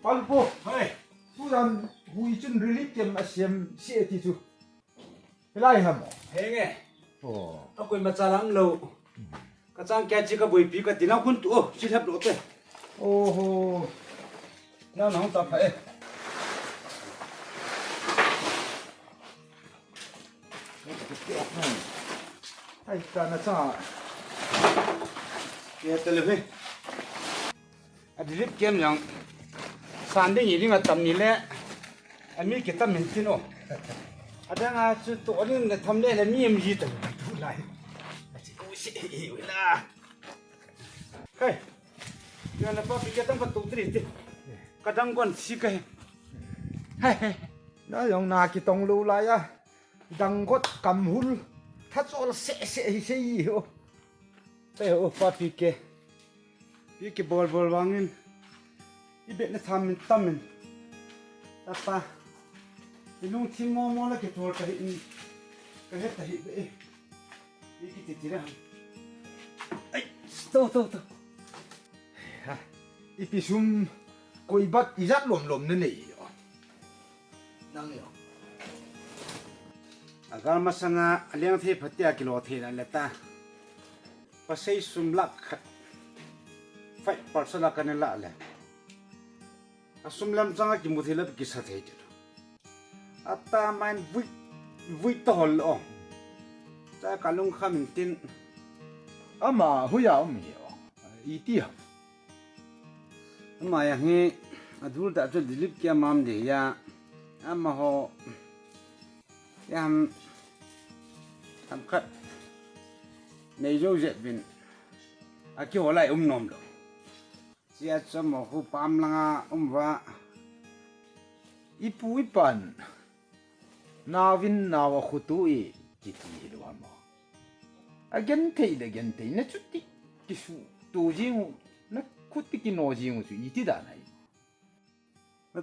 Paipeh, Hey, tu dan hui chun relief kem asiam si ti chu. Lai ham. hey nghe. Oh. Tao quên mà cha lắng lâu. Cái trang kia chỉ có buổi phí cái tiền nào cũng tụ, chỉ thèm độ thôi. Oh ho. Nào nó không tập phải. Ai ta na cha. Kia tele phê. Relief kem yang sàn đi nghỉ đi mà tầm nghỉ lẽ. Anh mi cái tầm mình tin ô. Ada nga chu to ni tham le la mi em ji ta thu lai. Chi ko si la. Hey. Ya la pa pi ka tang pa tu tri ti. Ka dang kon si ka. Hey. Na yong na ki tong lu lai a. Dang got kam hul. Tha chol se se yi ho. Pe o pa pi ke. Pi ke bol bol wangin. I bet na tham min tam min. Ta pa. Ilung tim mo la ke tor ka hi ka het ta hi be. Iki ti tira. Ai, to. Ha. Ipisum koi bat izat lom na nei. Nang yo. Agar masanga aliang the phatia kilo the na leta. Pasai sum lak khat. 5% la kan la le. Asum lam changa ki muthila ki sa the. Ata man vui to hol o cha kalung khamin tin Ama huya mi yo. Iti ha. ma ya nge adul da cho dilip kya mam de ya ama ho yam am khat nei jo jet bin aki holai nom lo sia chamo hu pam langa wa Ipu ipan. Nawin nawa khutu e kiti lo mo. Again tei na chutti kisu to jingu na khutti ki no jingu su iti da nai.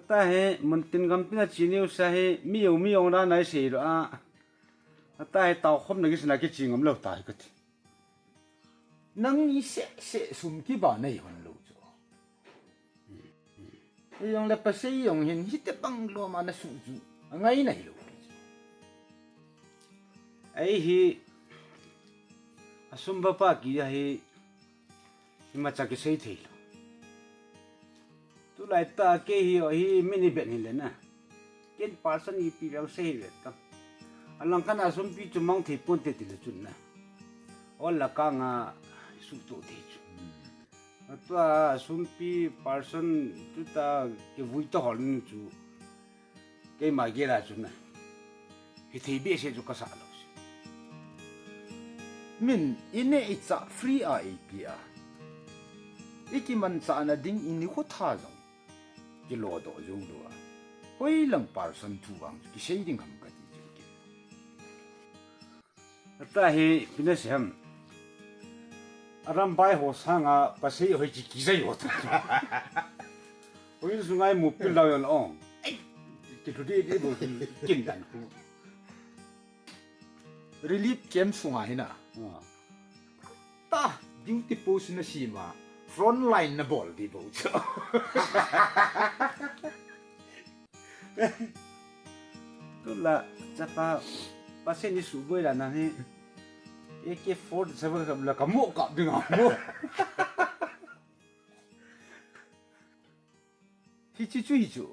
ta he muntin gam pina chiniu sa he mi yong ra nai se ro a ta he tao khom na ki sna ki chingam lo ta ka ti Nang i se sum ki ba nei hon lo cho. Yong le pa se yong hin hite bang lo ma na su ju. Ngai nai lo. ai hi asumba pa ki ya hi himacha ki sei thei lo tu lai ta ke hi mini ben hi le na ken person i pi rau sei le ta alang kan asum pi chu mang thei pon te ti le chun na ol la ka nga su to thei chu atwa asum pi person tu ta ke vui to hol ni chu ke ma ge la chu na hi thei be se chu ka sa lo Min ine itsa free a ipia. Iki man sa na ding ini ko tha jong. Ki lo do jong do a. Hoi lang person tu wang ki sei ding ham ka ti ki. ta hi pina sem aram bai ho sanga pasei hoi chi ki zai ho ta hoi su ngai mu pil lao yon ong ai ki tu di bo kin dan ku Relief kem sunga hina. Ta duty post na sima. Front line na ball di bo cho. tu la chapa pasei ni su boi la na he AK47 ka la ka mo ka ding a mo Hi chi chui chu.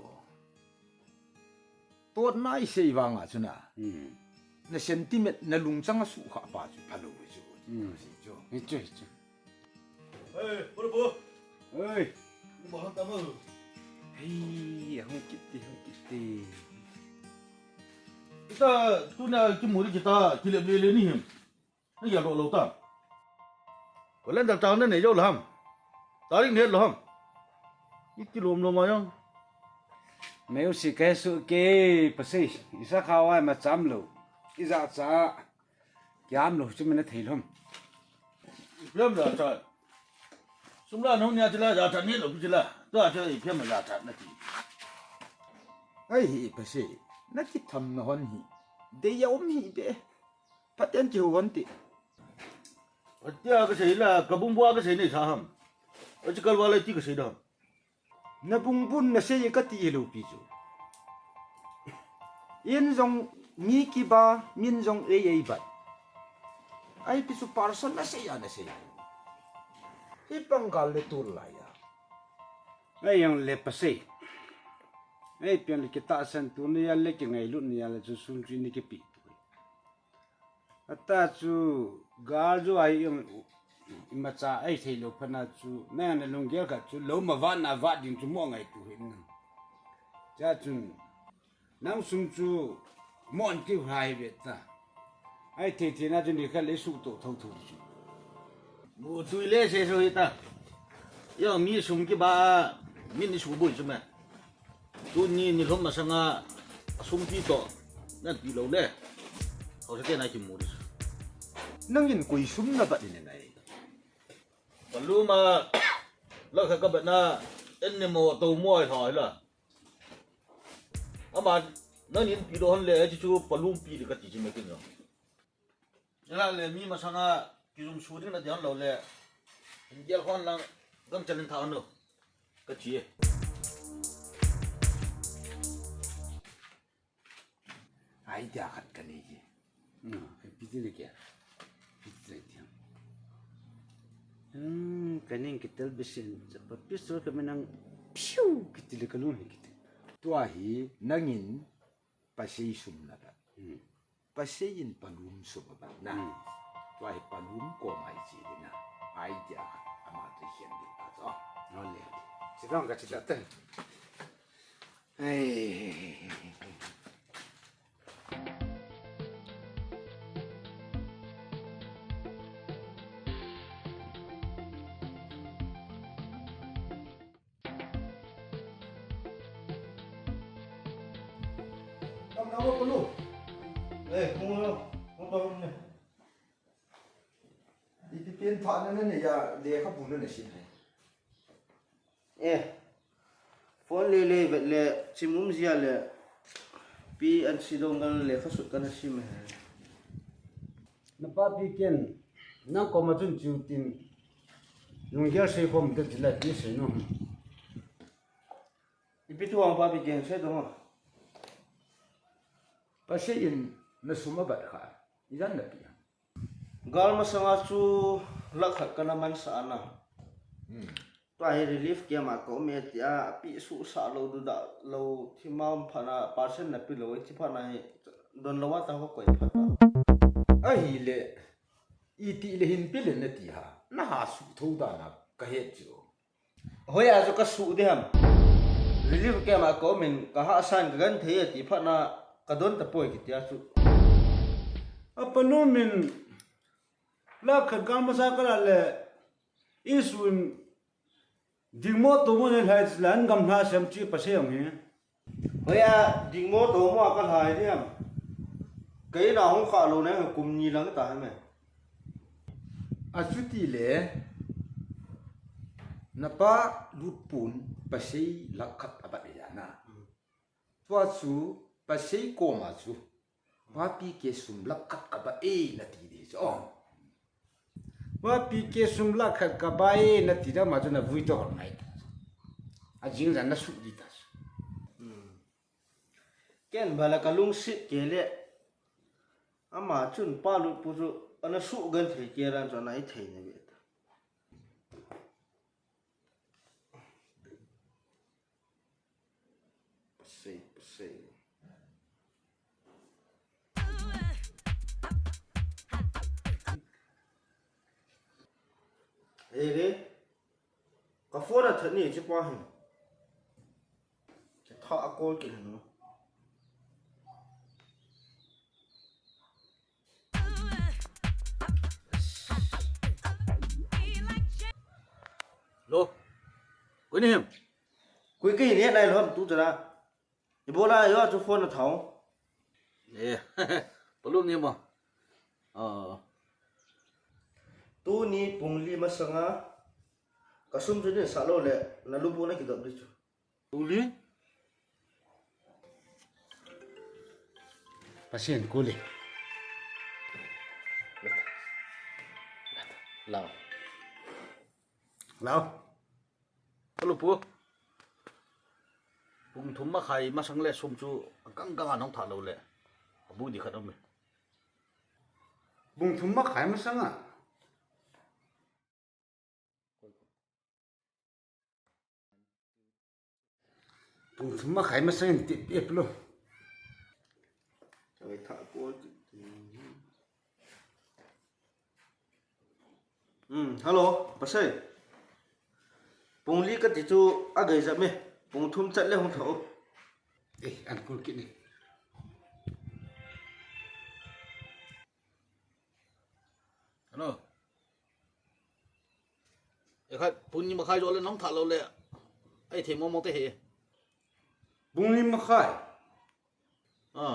Tot nai sei wanga chuna. Na sentiment na lungchang su kha pa chu phalo chu. Si chu. ni chu chu Ê, bố bố, ơi bố không tắm ư? hey hong kiti Kita tu na cái mũi kita kilip lele ni him. Nó giờ lộ ta. Có lên đặc trào nên này vô làm. Ta đi nét làm. Ít cái lùm lùm mà nhông. Meu si cái sự kê pasei isa khawai ma cham lo iza cha kiam lo chu mena theilom Phim là trời. Chúng ta nông nhà chỉ là giả thật nhất là cái là. Ta chơi phim là giả thật là gì? Ai hi pa se. Na ki tham na hon hi. De ya om hi be. Paten ki hon ti. Ở cái gì là cái bung bua cái gì này sao hầm? Ở cái câu là chỉ cái gì đó. na bung bun na se ka ti lo pi chu in jong mi ki ba min jong ei ba ai pi su parson na se ya ipanggal le tul la ya ai yang le pasai ai pian le kita san tu ni ya le ki ngai lu ni ya le chu sun chi ni ki pi ata chu gar jo ai yang ma cha ai thei lo phana chu na na long gel ka chu lo ma va na va din chu mo ngai tu hin cha chun nang sum chu mon ki hai ve ta ai thei na chu ni kha le su to thau thu chu mu tui le se so ta yo mi sum ki ba min ni su bui chuma tu ni lom ma sanga sum pi to na ti lo le ho se ke na ki mu ri nang in kui sum na ba ni nai balu ma lo kha ka ba na en ne mo to mo ai thoi la ama na nin pi do hon le chu balu pi de ka ti me kin yo la le mi ma sanga ki zum su ding na dian lo le in gel khon lang gam chalin tha no ka chi ai da khat ka ni ji ai pi ti le kya pi ti ti kaning kitel bisin pa piso ka menang piu kitil ka lu ki tua hi nangin pasei sum na ba pasei in palum sum ba na tua hi palum ko mai ji na ai da ama to hian di ba zo no le si dong ka chi ta ten ai Kamu apa perlu? Mau tahu ni? Itu pian thak na ya le kha bu na sin hai phone le vet le chimum zia le pi an sidong ngal le khasut kana sim he na pa pi ken na ko ma chun chu tin nung gel sei khom te la ti sei no ipi tu ang pa pi gen se dong pasei in na suma ba kha idan na pi gal ma sanga chu lakhat kana man sa na to ai relief ke ma ko me tia pi su sa lo du da lo thimam phana person na pi lo chi phana don lo wa ta ko koi phata ai le iti le hin pi le na ti ha na ha su tho da na ka he chu hoya zo ka su de ham relief ke ma ko min ka ha san gan the ti phana ka don ta poi ki tia chu apa no min la khat ga ma sa ka le iswim dingmo to mo ne lai lan gam na sam chi pa se ang he hoya dingmo to mo ka hai de ham cái nào không khá lâu này cùng nhì lắm cái tài mày a chu ti le na pa lut pun pasei la khat aba ya na tua chu pasei ko ma chu pa pi ke sum la khat ka ba e na ti de so wa pi ke sum la khat ka ba e na ti da ma chu na vui to nai a jing ran na su di ta cái bala kalung sit cái lệ ama chun pa lu pu chu ana su gan thei ke ran cho nai thei ne be pasei re ka fora thani chi pa hin ke tha akol ke no Lo, quên đi em. cuối cái hiện này luôn tu ra thì bố la yo cho phone là tháo Nè, belum ni mà. tu ni pung li ma sanga kasum chu ni sa lo le na lu bu na ki dab đi chu Uli, pasien ko le lao. lao Belum pu. bùng thùng mắc hay mà sang lệ sum chú căng căng anh không thả lâu lệ bùi đi khát ông mày bùng thùng mắc khai mà sang à bùng thùng mắc khai mà sang tiếp tiếp luôn rồi thả cô hello bác sĩ bùng lý cái tí chú à gây ra mẹ bùng thùng chặt lên không thấu ê ăn cua kia đi ano khát bùn nhưng mà khai rồi lên không thả lâu lệ ai thì mong thế hệ bùng lý mắc khai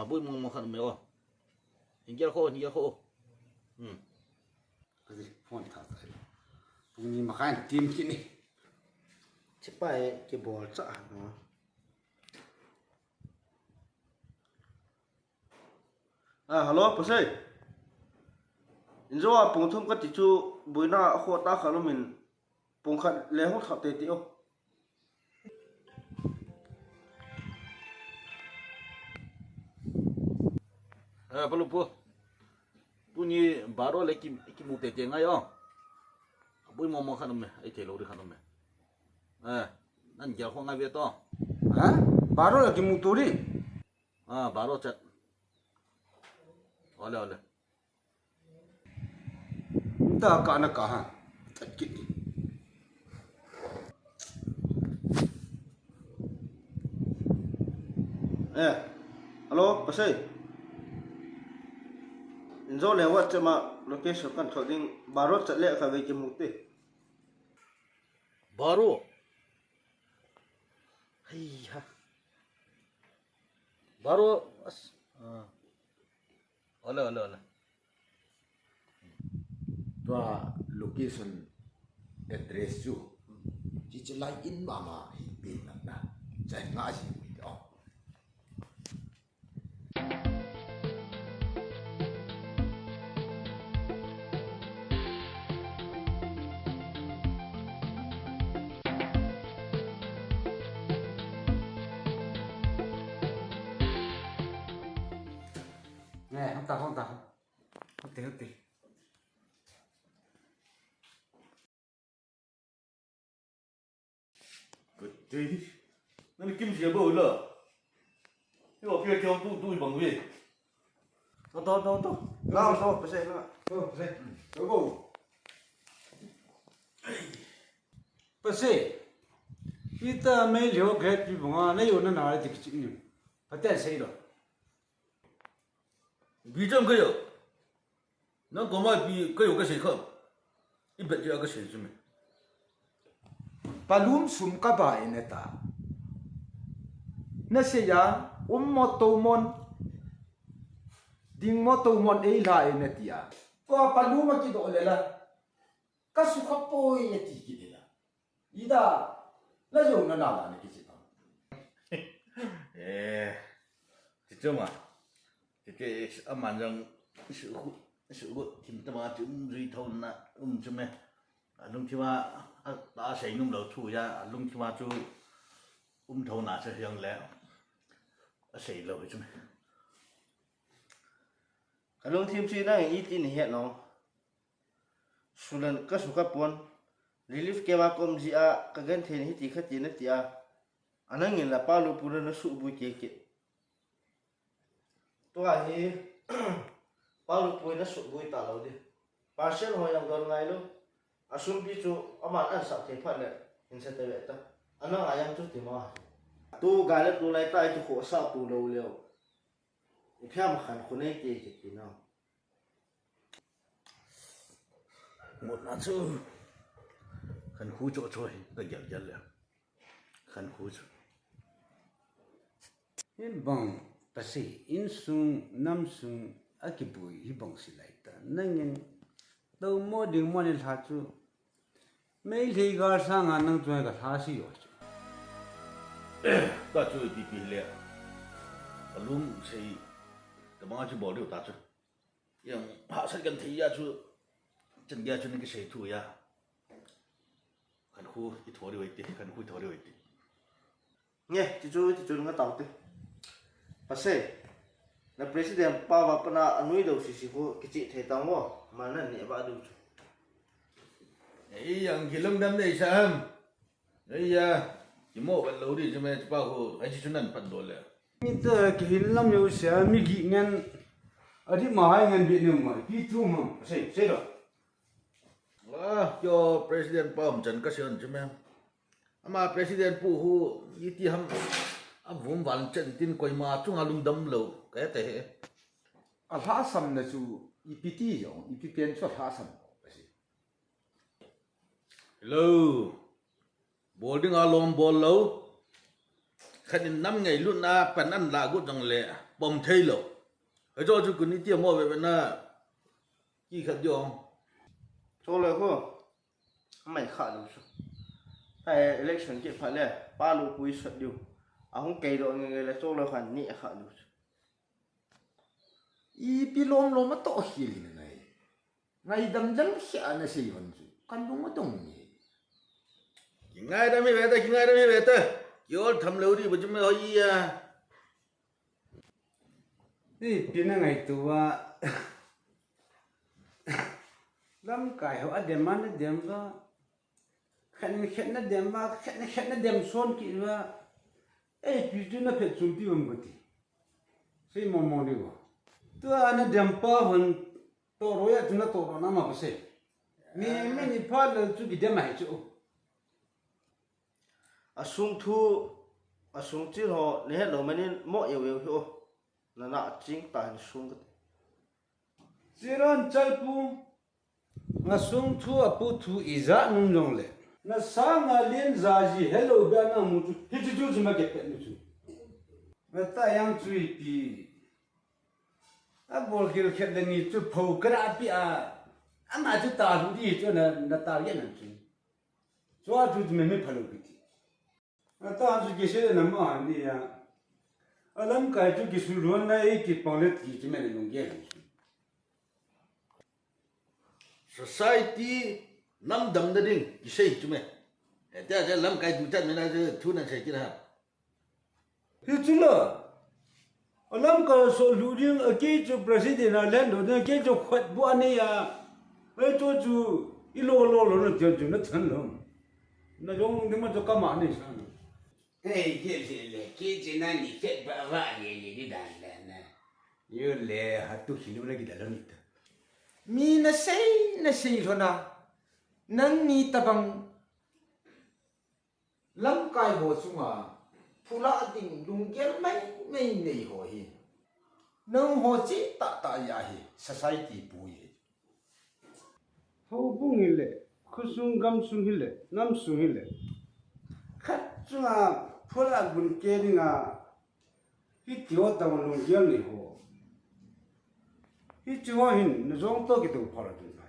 bùi mong khát mày ô hình kia khô cái gì phone thả tới bùng lý mắc khai tìm kia đi chỉ phải cái bò chả nó hello bác sĩ in zo bùng thùng cái tí chú bùi na khô ta khá luôn mình bùng khát lẽ không thả tê tê ô LUTPU punya baru lagi mute tengah ya bui mau makan me ai telo di kan me nan jar ko ngai to hả baru lagi muturi baru chat ole entah kah nak kah tak kini hello bác sĩ in zo lewa chama location kan thoding baro chatle kha ve ki mukti baru hai ha baru ole tua location address chu chỉ lại in mà pin na chạy ngã gì đó nè không tao không tiền cái gì nó kim chỉ bự lợ cái bộ kia cho tôi bằng gì to lao bác sĩ lao bác sĩ kita mấy liều cái gì bằng này yêu nó nào để chịu nhỉ phải tên gì đó vì trong cái gì nó có mai vì cái cái gì không ít biệt gì cái gì chứ mày palum sum ka ba eneta na se ya mo to mon ding mo to mon ei la enetia ko paluma ki do lela ka su ka poi eti ki lela ida la yo na la ne ki chi thì chứ mà cái âm màn rằng sự vụ thì ta mà chúng duy thôn là chứ mày lúc khi mà ta sẽ nung đầu thu ra lúc khi mà chú thôn là sẽ hiện lẽ sẽ lâu chứ mày cái lông thêm chi năng ít tin hiện nó sulan cái số các pon relief ke ma kom ji a ka gan then hi ti kha ti na ti a anang in la pa lu pu na su bu ke to a hi pa lu pu na su bu ta lo di parcel ho yang don ngai lo asum bi chu ama an sa the pha le in sa te ve ta anang ayam chu ti ma tu ga le tu lai tai chu kho sa tu lo leo i pham khan khu nei te ke ti na một là chứ khăn khu chỗ trôi cái dần liền khăn khu chỗ in bang bác sĩ in sung nam sung akibui hi bang si lại ta nangin đâu mua đường mua nên thà chú mấy thì gar sang anh nang chơi cái thà si rồi ta chơi tí lẹ lúc xây tao mang chú bỏ điều ta chứ yang hạ sát gần thấy ra chú chân gia cho nên cái xây thui ya khăn khu ít thổi điều ấy khăn khu thổi điều ấy nghe thì chú nó tao thế bác sĩ là president pa và pana nuôi đầu xí cô cái chị thấy tao ngó mà nó nhẹ ba được ấy yang cái lông đâm này sao ấy à chỉ mua cái lẩu đi cho mày bao hồ hay chỉ cho nên phần đồ lệ mi tơ cái hình lắm yêu sẽ mi ghi ngân ở đi mà hai ngân Việt Nam mà ghi thu mà xây rồi cho president pa ông chân cái chuyện cho mày ama president pu hu yiti ham vum van chen tin koi ma chung alung dam lo cái thế a la sam na chu ipiti yo ipipen chu la sam lo boarding along ball lo khanin năm ngày luôn na pan an la gut jong le bom thei lo ở chỗ chú kun ti mo về na ki khat yo cho lời cô mày khá được chứ hay election kia phải là ba lô quý xuất điều à không kể rồi người là cho lời khoản nhẹ khá được ipilom lo ma to hi li ngai ngai dam jang hia na sei hon chu kan dong ma dong ni ngay đó mới về tới ngay đó mới về tới yo tham lâu đi bây giờ mới hỏi à đi pin ngày tua LAMKAI họ đem ăn nó đem vào khăn nó đem vào khăn nó đem son kỹ vào ấy pi nó phải chụp đi vào cái gì mò đi vào tua nó đem pa hồn to rồi nó to rồi nó mà phải mình pa là chụp đi đem hay chụp à sung chỉ họ nếu hết rồi mình mỗi yêu thôi là nã chính tài sung cái chỉ là chạy bu nga sung thu a pu thu iza nung jong le na sa nga len za ji hello ba na mu chu hi chu chu ma ke pe nu chu na ta yang chu pi a bol gil khet le ni chu pho kra pi a ama chu ta lu di chu na ta ye na chu chu a chu me me phalo pi ti na ta chu ge se na ma ni ya a LAMKAI chu gi su lu na e ki pon le ti chi me le nong ge society năm đầm đó đi cái gì chứ mày thế là làm cái chủ chân này là thu này sẽ chứ hả thì chứ là LAMKAI số lưu riêng ở cái chỗ president là lên rồi cái chỗ khoét bu anh ấy à ấy chỗ chú ít lô nó chơi nó thân lắm nó giống như mà cho các bạn này sao cái gì là cái chuyện này thì chết bà vợ gì đi đàn nè yêu lệ hạt tu khí nó cái đó là nít mi na sei lo na nang ni tabang LAMKAI ho chunga phula ding lung gel mai nei ho hi nang ho chi ta ya hi society pu ye hầu bung hile khusung gam sung hile nam sung hile khát chunga phula gun ke ringa hi tio tang lung gel ni ho hi chuwa hin na zong to ki tu phara tu na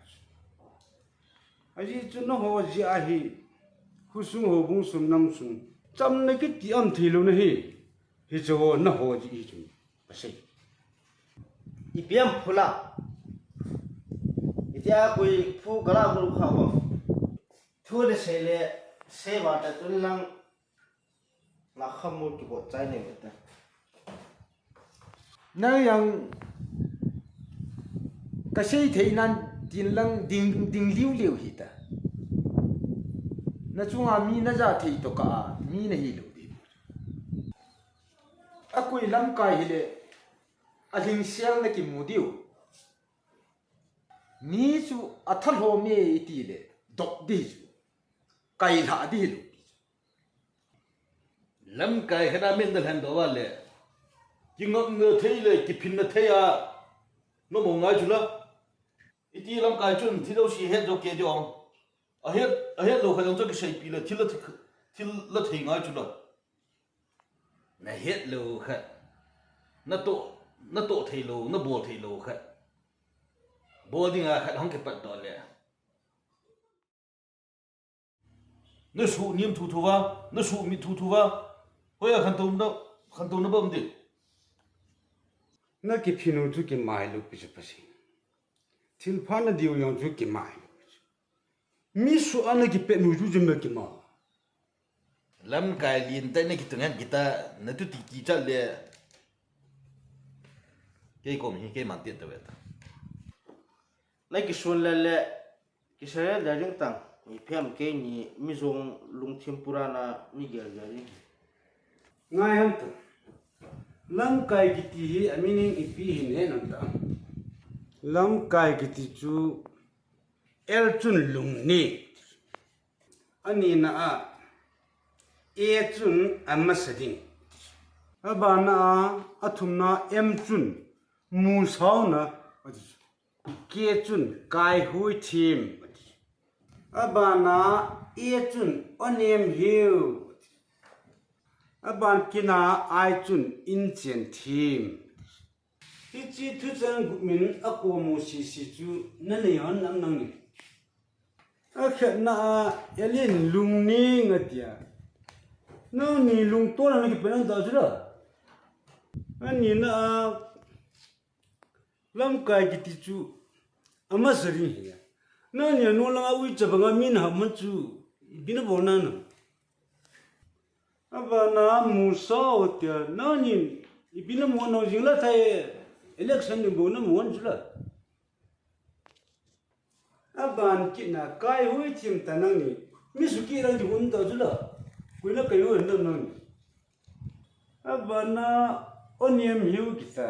aji chu no ho ji a hi khusung ho bung sum nam sum cham na ki ti am thi lo na hi chu na ho ji chu pasai ipiam phula itia koi phu gala gulu kha ho thu le se ba ta tun lang na khamu ki bo chai ne ta na yang ka sei thei nan tin lang ding liu hi ta na chunga mi na ja thei to ka mi na hi lo di a koi LAMKAI hi le a hing siang na ki mu diu mi chu a thal ho me ti le dok di chu kai la di lo LAMKAI khana men dal han do wa le ki ngok nge thei le ki phin na thei a no mo ngai chu la iti LAMKAI chun thi đâu xì hết rồi kia cho à hết lâu khai cho cái sấy pi là thi là thầy ngay chú rồi là hết lâu khai nó tổ thầy lâu nó bồ thầy lâu khai bồ đi ngay khai không cái bắt đó lẽ nó sụ niệm thu vào nó sụ mi thu vào hồi à khăn tôm nó bơm đi na ki phinu chu ki mai lu pi chu pasai thil pha na diu yong chu ki mai mi su ana ki pe nu ju jum ki ma LAMKAI lian tay na kitungan kita na tu tiki chat le cái công hi cái mặn tiền tao vậy lấy cái xuân lệ cái xe đại dương tăng ni phèm cái ni mi zong lung thiêm purana mi gel gel ngay ham tu LAMKAI kiti hi amining ipi hin he nan ta LAMKAI kiti chu el chun lung ni ani na e chun amasading abana athumna em chun mu sau na ke chun kai hui thim abana e chun onem hiu aban kina ai chun in chen thim hi chi thu chang min ako mu si si chu na le han nang nang ni a khat na elin lung ni ngatia no ni lung to na ki penang da jura ani na LAMKAI kiti chu ama sari hiya no ni no langa ui chabanga min ha man chu bina bona na abana musa otia no ni ibina mo no jingla thai election ni bona mo jula aban kina kai hui thim tanang ni misuki rang hun ta jula kuila kayo no no ni abana oniam hiu kita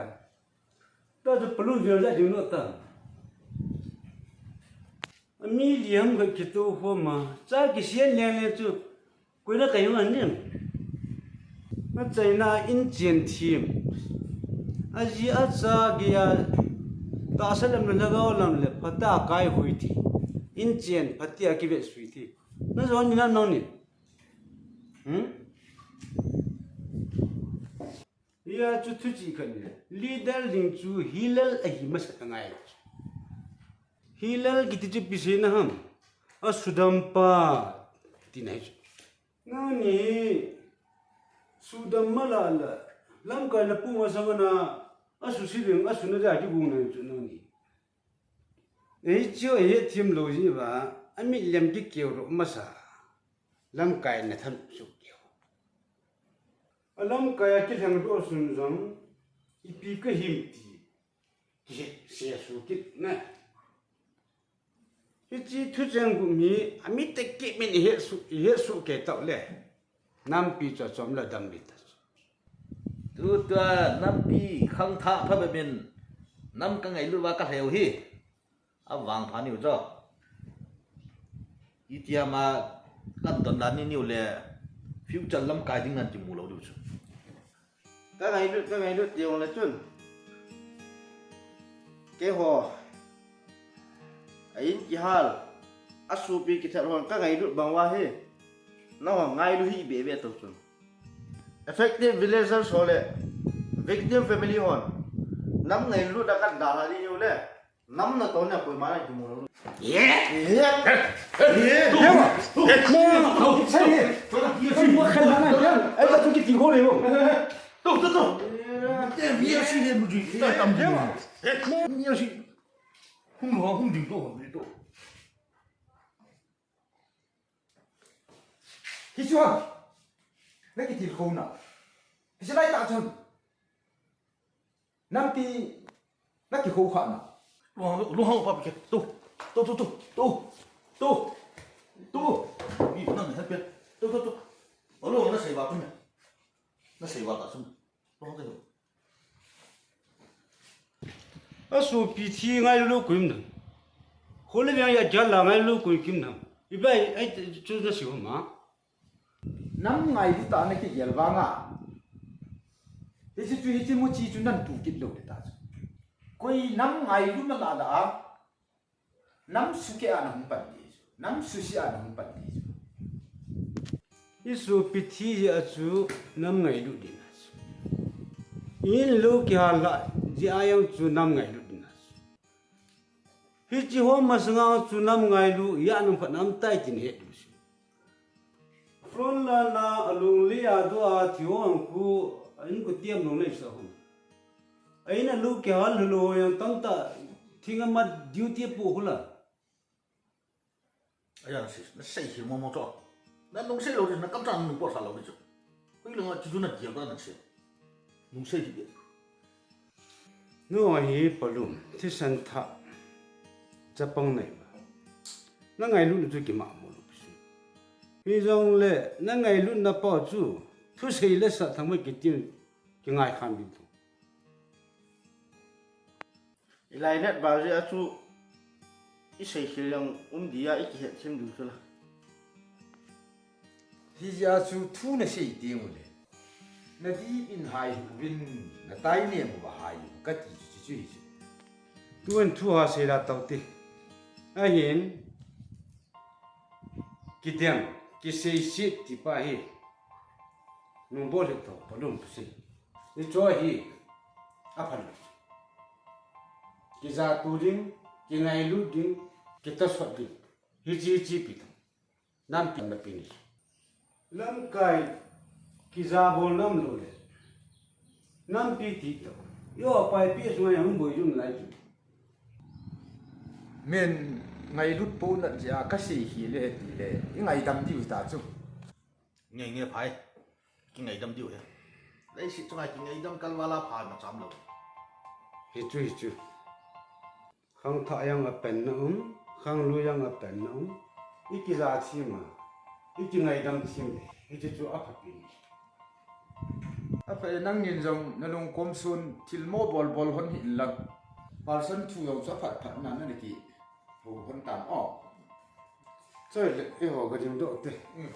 ta de pelun dia ja ding no ta mi liam ga kitu ho ma cha ki sien lian le chu kuila kayo an ni na china in chen thim aji acha gia ta salam na lagaw lam le phata kai hui thi in chen phatia ki be sui thi na zo ni na no ni ya chu thu chi khan leader ling chu hilal a hi mas ka ngai hilal giti chu pise na ham asudam pa tinai na ni sudam malala LAMKAI la pu ma samana asu siring asu na ja ki bu na chu no ni ei chu e thim lo ji ba ami lem ki keu ro masa LAMKAI na tham chu LAMKAI ki thang do sun jang ipi ka him ti ki se su ki na chi thu chang gu mi ami te ki min he su ke ta le nam pi cha chom la dam bi ta tu ta nam pi khang tha pha be min nam ka ngai lu wa ka heu hi a wang pha ni jo itia ma kan don dan ni niu le future LAMKAI ding nan ti mu lo du chu các ngày đứt điều là chun cái hồ ấy chỉ hal asupi cái thằng hoàng các ngày đứt bằng hoa he nó hoàng ngay đứt hi bể bể tàu chun effective villager số lệ victim family hòn năm ngày đứt đã cắt đá là đi nhiều lệ năm là tối nào cuối má này chúng nó miêu si lên một gì ta tầm thế mà miêu si không đỉnh tổ không đỉnh tổ hi chuan lấy cái thịt khô nào thì sẽ lấy tạ chân nam pi lấy cái khô khoản nào lu hong pa bi tu bi na ne ha tu ở lu nó xảy vào cái này nó xảy vào tạ chân lu hong cái asupi thi ngai lu kuim na khole bya ya jala ngai lu kuim kim na ibai ai chu na siu ma năm ngày thì ta này cái gì vang à thế chứ chú hết mua chi chú năn tụ kít lâu để ta coi năm ngày lúc mà là đã năm số cái anh không bận đi năm số cái anh không bận đi asupi thi ya chu nam ngai lu din in lu ki hala ji ayam chu nam ngai lu din hi chi ho ma sanga chu nam ngai lu ya nam phat nam tai tin he du from la na alung li a do a thio ang ku in ku tiam no nei sa hom aina lu ki hal lo yang tang ta thinga ma duty pu hula ai ya nó xảy hiểu mò mò cho 那农谁老人那刚长农包啥老的就，回来我就那地个那吃，农谁去的？ Nó hi palum thi san tha chapang nei ba na ngai lu chu ki ma mo lu su hi jong le na ngai lu na pa chu thu sei le sa thang mai ki tin ki ngai khan bi tu lại nét vào ra chú ít xây hilang dia ít hiện xem đủ thôi hi ja chu thu na sei ti mu le na di in hai win na tai ne mu ba hai ka ti chu hi tu en thu ha se la tau ti a hin ki tiang ki sei sit ti pa hi nu bo le to palum si ni cho hi a phan ki za tu ding ki ngai lu ding ki ta so ding hi chi chi pi nam pi na pi ni LAMKAI ki za bol nam lo le nam pi ti to yo Paipeh so ya hum boi jun lai chu men ngai LUTPU na ja ka sei hi le ti le i ngai dam diu ta chu nghe phải cái ngày đâm điều đấy đấy sự trong này cái ngày đâm calvala phải mà chạm lâu hi chu khang tha yang a pen na khang lu yang a pen na iki za chi ma iki ngai dam chi me hi chu a pha pi a fa nang nin jong na long kom sun thil mo bol bol hon hi lag person thu yo cha phat phat na na ki ho hon tam o choi le e ho ga jim do te nghe